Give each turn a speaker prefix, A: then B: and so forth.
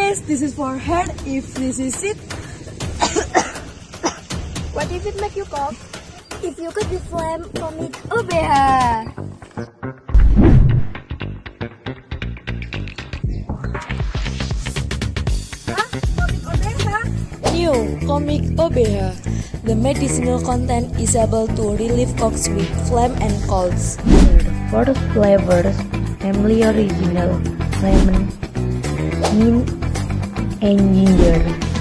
A: case, this is for head. If this is it,
B: What if it make you cough? If you could be phlegm, vomit, UBH.
C: New Comic OBH. The medicinal content is able to relieve coughs with phlegm and colds.
D: For flavors, family original, lemon, mint, and ginger.